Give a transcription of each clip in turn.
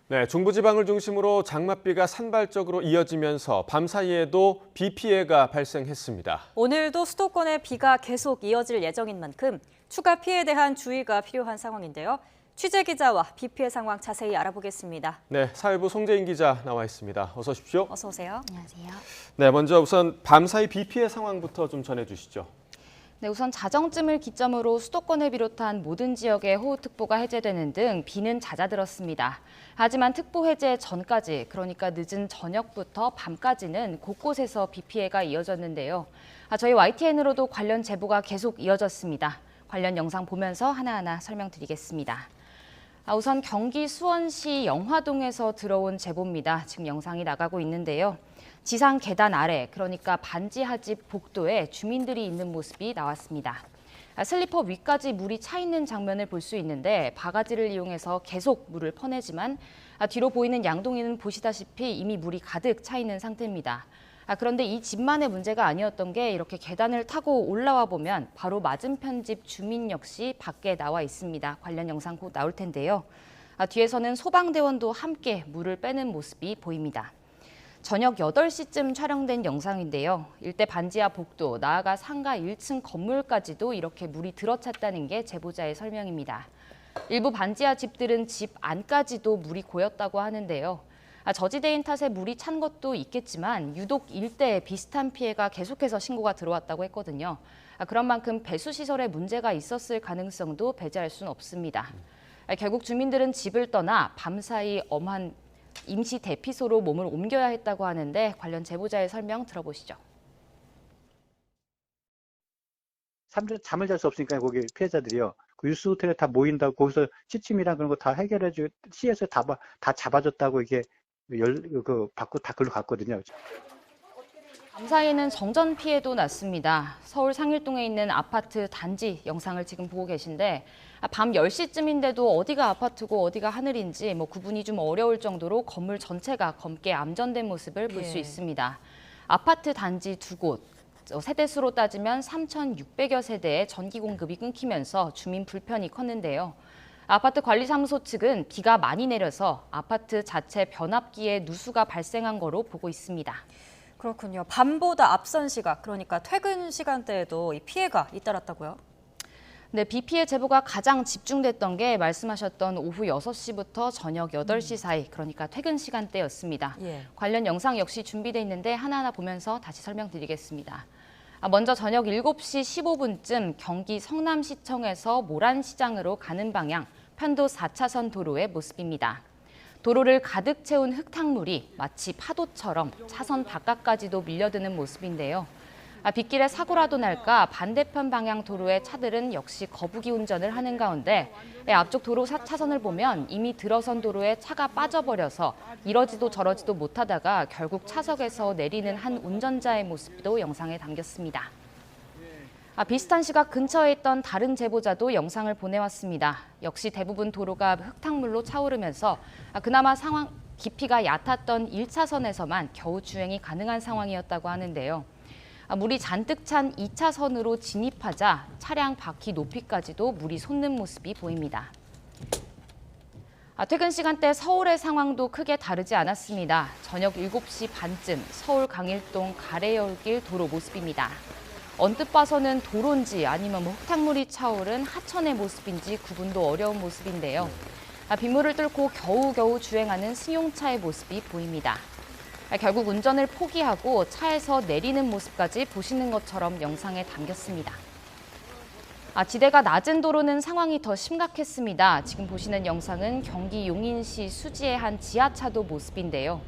네, 중부지방을 중심으로 장맛비가 산발적으로 이어지면서 밤 사이에도 비 피해가 발생했습니다. 오늘도 수도권에 비가 계속 이어질 예정인 만큼 추가 피해에 대한 주의가 필요한 상황인데요. 취재 기자와 비 피해 상황 자세히 알아보겠습니다. 네, 사회부 송재인 기자 나와 있습니다. 어서 오십시오. 어서 오세요. 안녕하세요. 네, 먼저 우선 밤 사이 비 피해 상황부터 좀 전해주시죠. 네, 우선 자정쯤을 기점으로 수도권을 비롯한 모든 지역에 호우특보가 해제되는 등 비는 잦아들었습니다. 하지만 특보 해제 전까지, 그러니까 늦은 저녁부터 밤까지는 곳곳에서 비 피해가 이어졌는데요. 저희 YTN으로도 관련 제보가 계속 이어졌습니다. 관련 영상 보면서 하나하나 설명드리겠습니다. 우선 경기 수원시 영화동에서 들어온 제보입니다. 지금 영상이 나가고 있는데요. 지상 계단 아래, 그러니까 반지하집 복도에 주민들이 있는 모습이 나왔습니다. 슬리퍼 위까지 물이 차 있는 장면을 볼 수 있는데 바가지를 이용해서 계속 물을 퍼내지만 뒤로 보이는 양동이는 보시다시피 이미 물이 가득 차 있는 상태입니다. 그런데 이 집만의 문제가 아니었던 게 이렇게 계단을 타고 올라와 보면 바로 맞은편 집 주민 역시 밖에 나와 있습니다. 관련 영상 곧 나올 텐데요. 뒤에서는 소방대원도 함께 물을 빼는 모습이 보입니다. 저녁 8시쯤 촬영된 영상인데요. 일대 반지하 복도, 나아가 상가 1층 건물까지도 이렇게 물이 들어찼다는 게 제보자의 설명입니다. 일부 반지하 집들은 집 안까지도 물이 고였다고 하는데요. 저지대인 탓에 물이 찬 것도 있겠지만 유독 일대에 비슷한 피해가 계속해서 신고가 들어왔다고 했거든요. 그런 만큼 배수시설에 문제가 있었을 가능성도 배제할 수는 없습니다. 결국 주민들은 집을 떠나 밤사이 엄한 임시 대피소로 몸을 옮겨야 했다고 하는데 관련 제보자의 설명 들어보시죠. 사람들이 잠을 잘 수 없으니까 거기 피해자들이요. 그 유스 호텔에 다 모인다고 거기서 취침이랑 그런 거 다 해결해주고 시에서 다 잡아줬다고 이게 받고 다 글로 갔거든요. 밤사이에는 정전 피해도 났습니다. 서울 상일동에 있는 아파트 단지 영상을 지금 보고 계신데 밤 10시쯤인데도 어디가 아파트고 어디가 하늘인지 구분이 좀 어려울 정도로 건물 전체가 검게 암전된 모습을 볼 수 있습니다. 아파트 단지 2곳, 세대수로 따지면 3,600여 세대의 전기 공급이 끊기면서 주민 불편이 컸는데요. 아파트 관리사무소 측은 비가 많이 내려서 아파트 자체 변압기에 누수가 발생한 거로 보고 있습니다. 그렇군요. 밤보다 앞선 시각, 그러니까 퇴근 시간대에도 이 피해가 잇따랐다고요? 네, 비 피해 제보가 가장 집중됐던 게 말씀하셨던 오후 6시부터 저녁 8시 사이, 그러니까 퇴근 시간대였습니다. 관련 영상 역시 준비돼 있는데 하나하나 보면서 다시 설명드리겠습니다. 먼저 저녁 7시 15분쯤 경기 성남시청에서 모란시장으로 가는 방향 편도 4차선 도로의 모습입니다. 도로를 가득 채운 흙탕물이 마치 파도처럼 차선 바깥까지도 밀려드는 모습인데요. 빗길에 사고라도 날까 반대편 방향 도로의 차들은 역시 거부기 운전을 하는 가운데 앞쪽 도로 차선을 보면 이미 들어선 도로에 차가 빠져버려서 이러지도 저러지도 못하다가 결국 차석에서 내리는 한 운전자의 모습도 영상에 담겼습니다. 비슷한 시각 근처에 있던 다른 제보자도 영상을 보내왔습니다. 역시 대부분 도로가 흙탕물로 차오르면서 그나마 상황 깊이가 얕았던 1차선에서만 겨우 주행이 가능한 상황이었다고 하는데요. 물이 잔뜩 찬 2차선으로 진입하자 차량 바퀴 높이까지도 물이 솟는 모습이 보입니다. 퇴근 시간대 서울의 상황도 크게 다르지 않았습니다. 저녁 7시 반쯤 서울 강일동 가래여울길 도로 모습입니다. 언뜻 봐서는 도로인지 아니면 흙탕물이 차오른 하천의 모습인지 구분도 어려운 모습인데요. 빗물을 뚫고 겨우겨우 주행하는 승용차의 모습이 보입니다. 결국 운전을 포기하고 차에서 내리는 모습까지 보시는 것처럼 영상에 담겼습니다. 지대가 낮은 도로는 상황이 더 심각했습니다. 지금 보시는 영상은 경기 용인시 수지의 한 지하차도 모습인데요.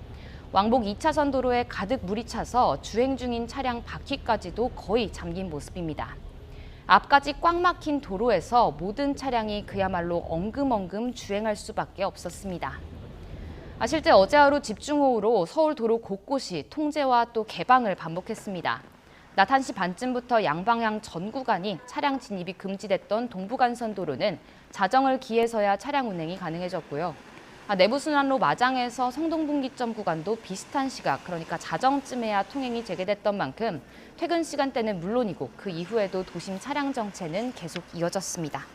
왕복 2차선 도로에 가득 물이 차서 주행 중인 차량 바퀴까지도 거의 잠긴 모습입니다. 앞까지 꽉 막힌 도로에서 모든 차량이 그야말로 엉금엉금 주행할 수밖에 없었습니다. 실제 어제 하루 집중호우로 서울 도로 곳곳이 통제와 또 개방을 반복했습니다. 낮 1시 반쯤부터 양방향 전 구간이 차량 진입이 금지됐던 동부간선 도로는 자정을 기해서야 차량 운행이 가능해졌고요. 내부순환로 마장에서 성동분기점 구간도 비슷한 시각, 그러니까 자정쯤에야 통행이 재개됐던 만큼 퇴근 시간대는 물론이고 그 이후에도 도심 차량 정체는 계속 이어졌습니다.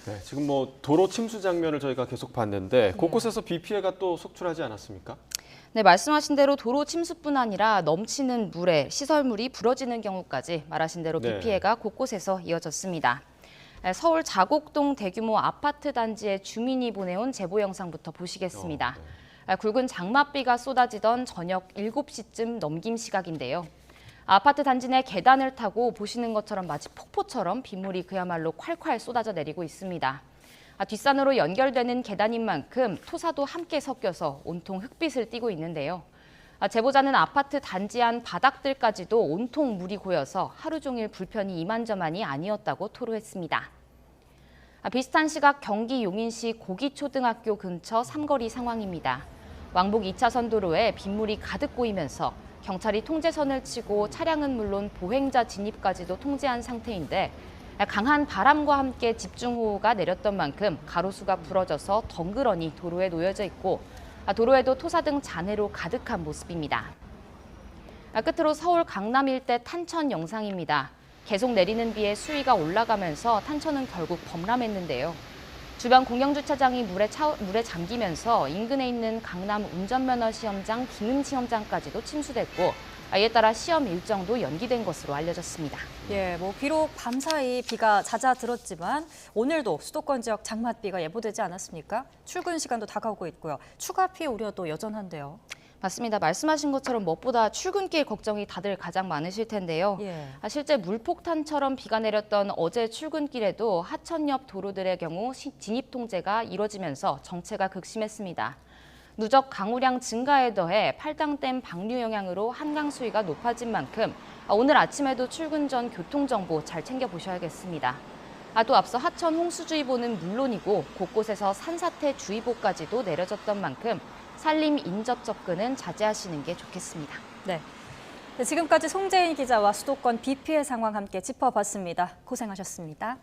네, 지금 뭐 도로 침수 장면을 저희가 계속 봤는데 곳곳에서 비 피해가 또 속출하지 않았습니까? 네, 말씀하신 대로 도로 침수뿐 아니라 넘치는 물에 시설물이 부러지는 경우까지 말하신 대로 비 네. 피해가 곳곳에서 이어졌습니다. 서울 자곡동 대규모 아파트 단지의 주민이 보내온 제보 영상부터 보시겠습니다. 굵은 장맛비가 쏟아지던 저녁 7시쯤 넘김 시각인데요. 아파트 단지 내 계단을 타고 보시는 것처럼 마치 폭포처럼 빗물이 그야말로 콸콸 쏟아져 내리고 있습니다. 뒷산으로 연결되는 계단인 만큼 토사도 함께 섞여서 온통 흙빛을 띠고 있는데요. 제보자는 아파트 단지 안 바닥들까지도 온통 물이 고여서 하루 종일 불편이 이만저만이 아니었다고 토로했습니다. 비슷한 시각 경기 용인시 고기초등학교 근처 삼거리 상황입니다. 왕복 2차선 도로에 빗물이 가득 고이면서 경찰이 통제선을 치고 차량은 물론 보행자 진입까지도 통제한 상태인데 강한 바람과 함께 집중호우가 내렸던 만큼 가로수가 부러져서 덩그러니 도로에 놓여져 있고 도로에도 토사 등 잔해로 가득한 모습입니다. 끝으로 서울 강남 일대 탄천 영상입니다. 계속 내리는 비에 수위가 올라가면서 탄천은 결국 범람했는데요. 주변 공영주차장이 물에 잠기면서 인근에 있는 강남 운전면허 시험장 기능 시험장까지도 침수됐고 이에 따라 시험 일정도 연기된 것으로 알려졌습니다. 예, 뭐 비록 밤사이 비가 잦아들었지만 오늘도 수도권 지역 장맛비가 예보되지 않았습니까? 출근 시간도 다가오고 있고요. 추가 피해 우려도 여전한데요. 맞습니다. 말씀하신 것처럼 무엇보다 출근길 걱정이 다들 가장 많으실 텐데요. 예. 실제 물폭탄처럼 비가 내렸던 어제 출근길에도 하천 옆 도로들의 경우 진입 통제가 이뤄지면서 정체가 극심했습니다. 누적 강우량 증가에 더해 팔당댐 방류 영향으로 한강 수위가 높아진 만큼 오늘 아침에도 출근 전 교통정보 잘 챙겨보셔야겠습니다. 또 앞서 하천 홍수주의보는 물론이고 곳곳에서 산사태주의보까지도 내려졌던 만큼 산림 인접 접근은 자제하시는 게 좋겠습니다. 네. 지금까지 송재인 기자와 수도권 비 피해 상황 함께 짚어봤습니다. 고생하셨습니다.